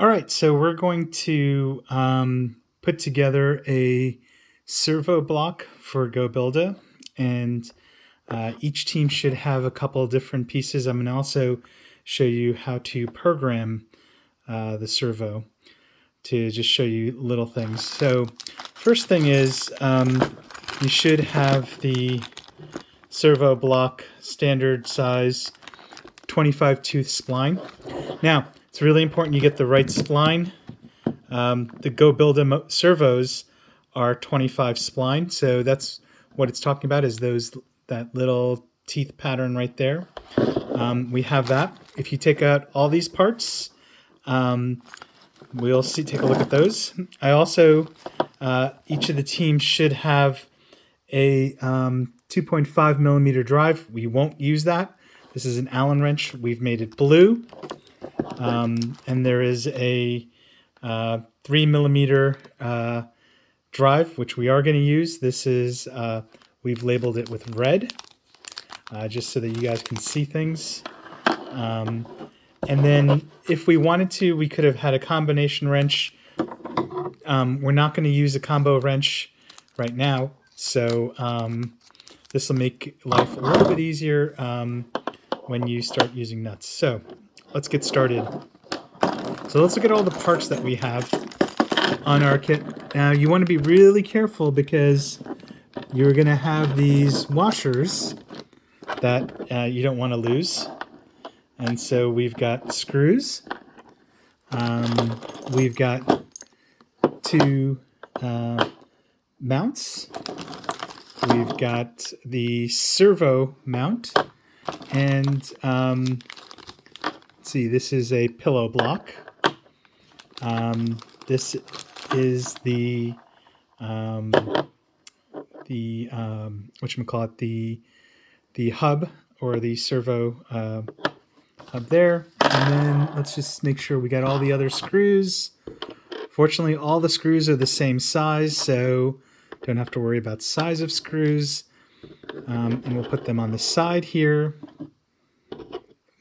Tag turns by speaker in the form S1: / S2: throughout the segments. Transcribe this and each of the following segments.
S1: All right, so we're going to put together a servo block for GoBilda, and each team should have a couple of different pieces. I'm going to also show you how to program the servo to just show you little things. So first thing is you should have the servo block standard size 25 tooth spline. Now, it's really important you get the right spline. The GoBilda servos are 25 spline, so that's what it's talking about, is that little teeth pattern right there. We have that. If you take out all these parts, we'll take a look at those. I also, each of the teams should have a 2.5 millimeter drive. We won't use that. This is an Allen wrench. We've made it blue. And there is a 3 millimeter drive, which we are going to use. This is, we've labeled it with red, just so that you guys can see things. And then if we wanted to, we could have had a combination wrench. We're not going to use a combo wrench right now, so this will make life a little bit easier when you start using nuts. So let's get started. So let's look at all the parts that we have on our kit. Now you want to be really careful because you're going to have these washers that you don't want to lose. And so we've got screws. We've got two mounts. We've got the servo mount. And let's see, this is a pillow block. This is the whatchamacallit, the hub, or the servo hub there. And then let's just make sure we got all the other screws. Fortunately, all the screws are the same size, so don't have to worry about size of screws. And we'll put them on the side here.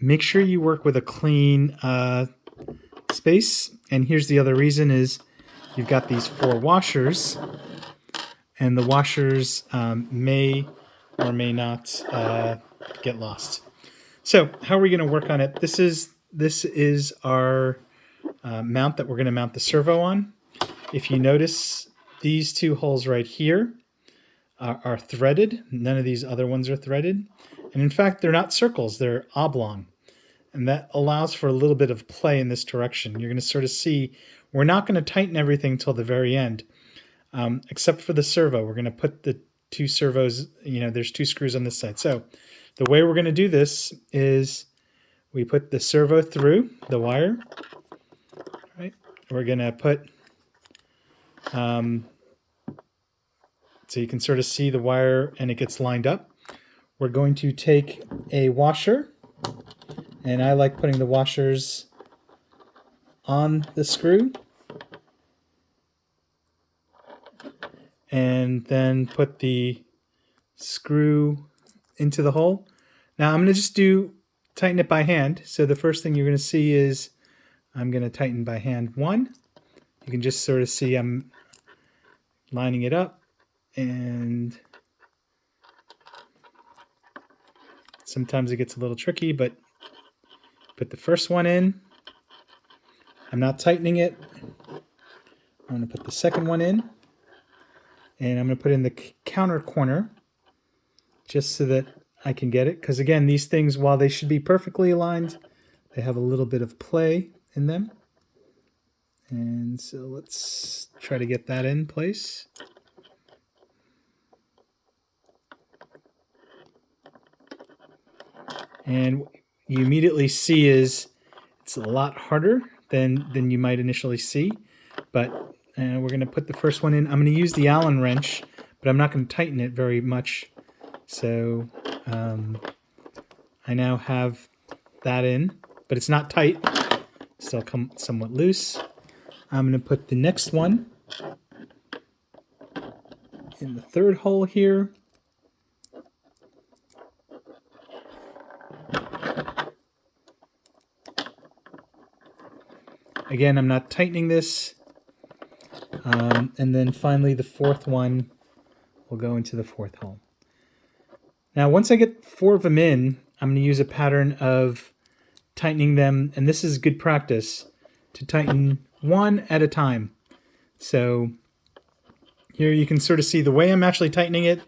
S1: Make sure you work with a clean space. And here's the other reason is you've got these 4 washers, and the washers may or may not get lost. So how are we going to work on it? This is our mount that we're going to mount the servo on. If you notice, these 2 holes right here are threaded. None of these other ones are threaded. And in fact, they're not circles, they're oblong. And that allows for a little bit of play in this direction. You're going to sort of see, we're not going to tighten everything till the very end, except for the servo. We're going to put the 2 servos, there's 2 screws on this side. So the way we're going to do this is we put the servo through the wire. Right? We're going to put, so you can sort of see the wire and it gets lined up. We're going to take a washer, and I like putting the washers on the screw, and then put the screw into the hole. Now I'm going to just tighten it by hand. So the first thing you're going to see is I'm going to tighten by hand 1. You can just sort of see I'm lining it up, and sometimes it gets a little tricky, but put the first one in. I'm not tightening it. I'm going to put the second one in, and I'm going to put in the counter corner just so that I can get it. Because again, these things, while they should be perfectly aligned, they have a little bit of play in them. And so let's try to get that in place. And you immediately see is it's a lot harder than you might initially see. But we're going to put the first one in. I'm going to use the Allen wrench, but I'm not going to tighten it very much. So I now have that in, but it's not tight. Still come somewhat loose. I'm going to put the next one in the 3rd hole here. again, I'm not tightening this. And then finally the fourth one will go into the fourth hole. Now once I get 4 of them in, I'm going to use a pattern of tightening them, and this is good practice, to tighten one at a time. So here you can sort of see the way I'm actually tightening it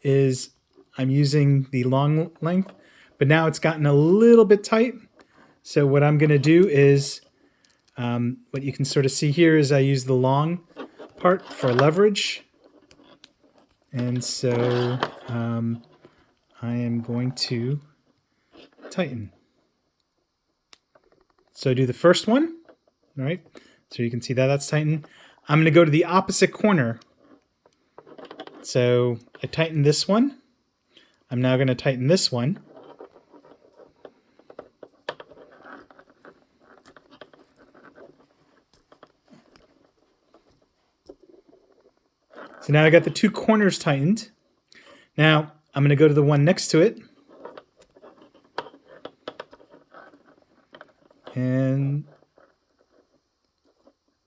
S1: is I'm using the long length, but now it's gotten a little bit tight. So what I'm going to do is, what you can sort of see here is I use the long part for leverage. And so I am going to tighten. So do the first one, all right? So you can see that that's tightened. I'm going to go to the opposite corner. So I tighten this one. I'm now going to tighten this one. So now I got the 2 corners tightened. Now I'm going to go to the one next to it. And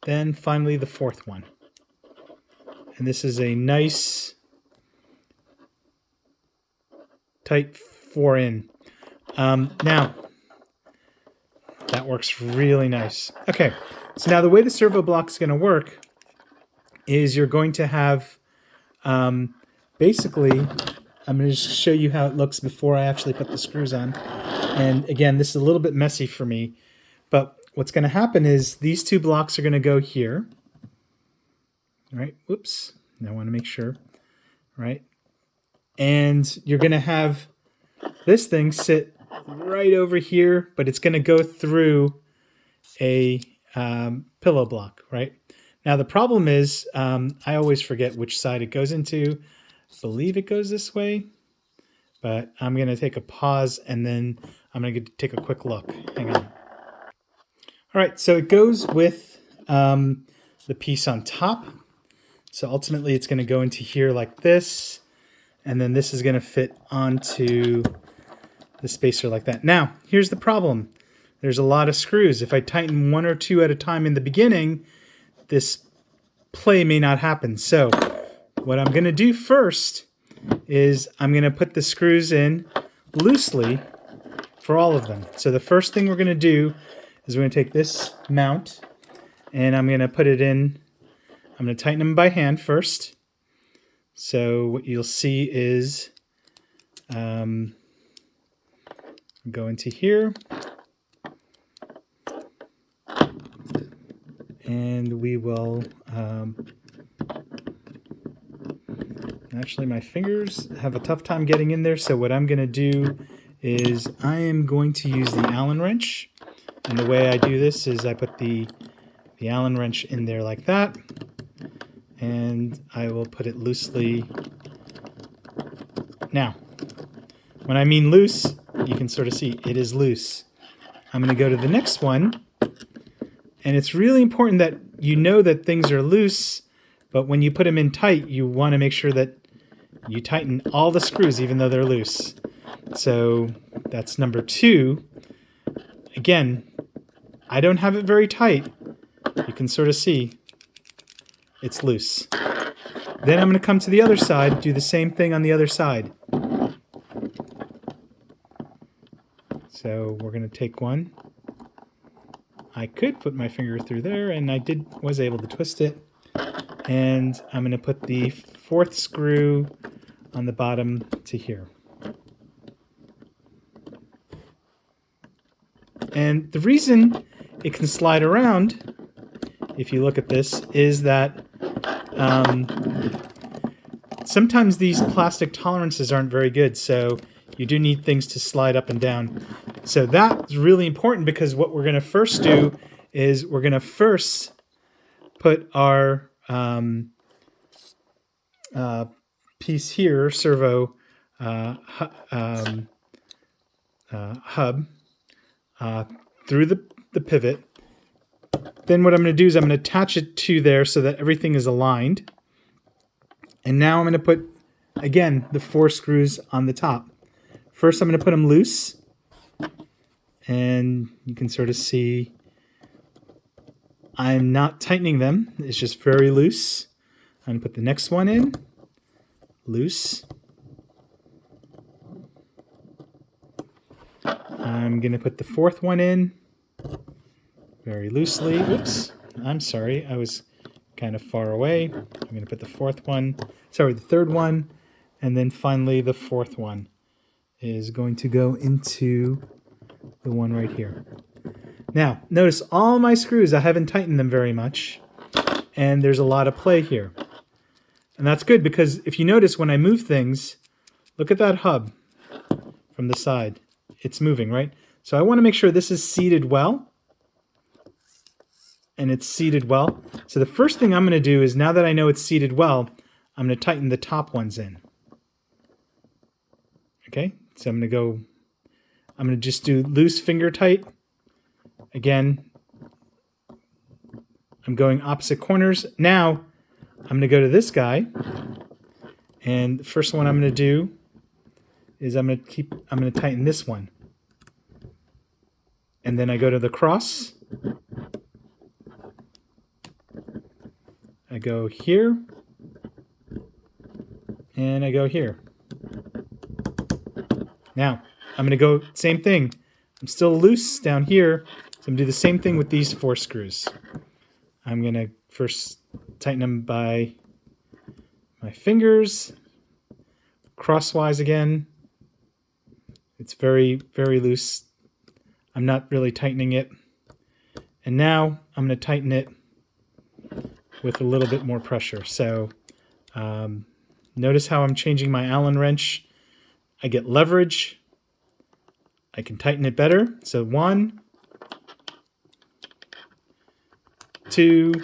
S1: then finally the fourth one. And this is a nice tight 4 in. Now that works really nice. Okay, so now the way the ServoBlock is going to work is you're going to have, basically, I'm going to just show you how it looks before I actually put the screws on. And again, this is a little bit messy for me, but what's going to happen is these 2 blocks are going to go here. All right, whoops, I want to make sure, all right? And you're going to have this thing sit right over here, but it's going to go through a pillow block, right? Now the problem is I always forget which side it goes into. I believe it goes this way, but I'm going to take a pause and then I'm going to take a quick look. Hang on. All right, so it goes with the piece on top. So ultimately it's going to go into here like this, and then this is going to fit onto the spacer like that. Now, here's the problem. There's a lot of screws. If I tighten 1 or 2 at a time in the beginning, this play may not happen. So what I'm going to do first is I'm going to put the screws in loosely for all of them. So the first thing we're going to do is we're going to take this mount and I'm going to put it in. I'm going to tighten them by hand first. So what you'll see is go into here. And we will, actually my fingers have a tough time getting in there, so what I'm going to do is I am going to use the Allen wrench. And the way I do this is I put the Allen wrench in there like that, and I will put it loosely. Now, when I mean loose, you can sort of see it is loose. I'm going to go to the next one. And it's really important that you know that things are loose, but when you put them in tight, you want to make sure that you tighten all the screws even though they're loose. So that's number 2. Again, I don't have it very tight. You can sort of see it's loose. Then I'm going to come to the other side, do the same thing on the other side. So we're going to take one. I could put my finger through there, and I was able to twist it. And I'm going to put the 4th screw on the bottom to here. And the reason it can slide around, if you look at this, is that sometimes these plastic tolerances aren't very good, so you do need things to slide up and down. So that's really important, because what we're going to first do is we're going to first put our piece here, servo hub, through the pivot. Then what I'm going to do is I'm going to attach it to there so that everything is aligned. And now I'm going to put, again, the 4 screws on the top. First, I'm going to put them loose. And you can sort of see I'm not tightening them. It's just very loose. I'm going to put the next one in. Loose. I'm going to put the fourth one in. Very loosely. Oops. I'm sorry. I was kind of far away. I'm going to put the fourth one. Sorry, the third one. And then finally the fourth one is going to go into the one right here. Now, notice all my screws, I haven't tightened them very much. And there's a lot of play here. And that's good because if you notice when I move things, look at that hub from the side. It's moving, right? So I want to make sure this is seated well. And it's seated well. So the first thing I'm going to do is, now that I know it's seated well, I'm going to tighten the top ones in. Okay, so I'm going to just do loose finger tight. Again, I'm going opposite corners. Now, I'm going to go to this guy. And the first one I'm going to do is I'm going to tighten this one. And then I go to the cross. I go here. And I go here. Now, I'm going to go same thing. I'm still loose down here, so I'm going to do the same thing with these 4 screws. I'm going to first tighten them by my fingers, crosswise again. It's very, very loose. I'm not really tightening it. And now I'm going to tighten it with a little bit more pressure. So notice how I'm changing my Allen wrench. I get leverage. I can tighten it better. So 1, 2,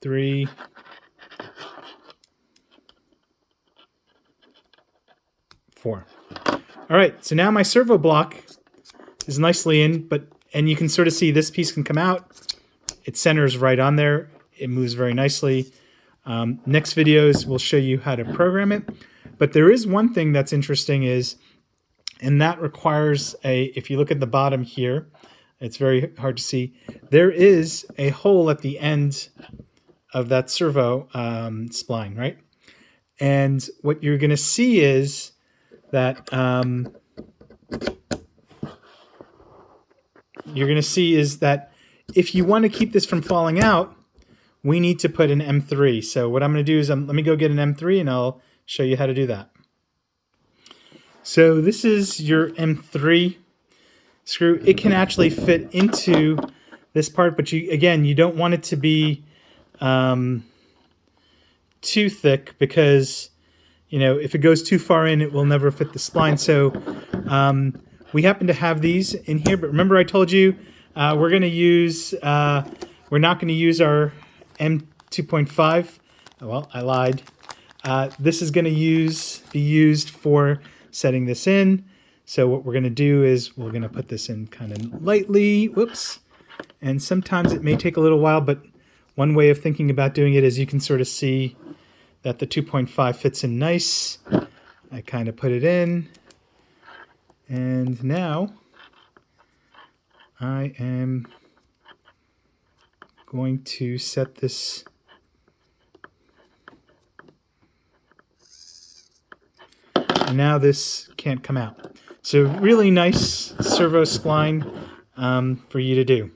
S1: 3, 4. All right, so now my servo block is nicely in, and you can sort of see this piece can come out. It centers right on there. It moves very nicely. Next videos will show you how to program it. But there is one thing that's interesting and that requires if you look at the bottom here, it's very hard to see. There is a hole at the end of that servo spline, right? And what you're going to see is that if you want to keep this from falling out, we need to put an M3. So what I'm going to do is let me go get an M3 and I'll show you how to do that. So this is your M3 screw. It can actually fit into this part, but you don't want it to be too thick because if it goes too far in, it will never fit the spline. So we happen to have these in here, but remember I told you we're not going to use our M2.5. Well, I lied. This is going to be used for setting this in. So what we're going to do is we're going to put this in kind of lightly. Whoops. And sometimes it may take a little while, but one way of thinking about doing it is you can sort of see that the 2.5 fits in nice. I kind of put it in. And now I am going to set this and now this can't come out. So really nice servo spline for you to do.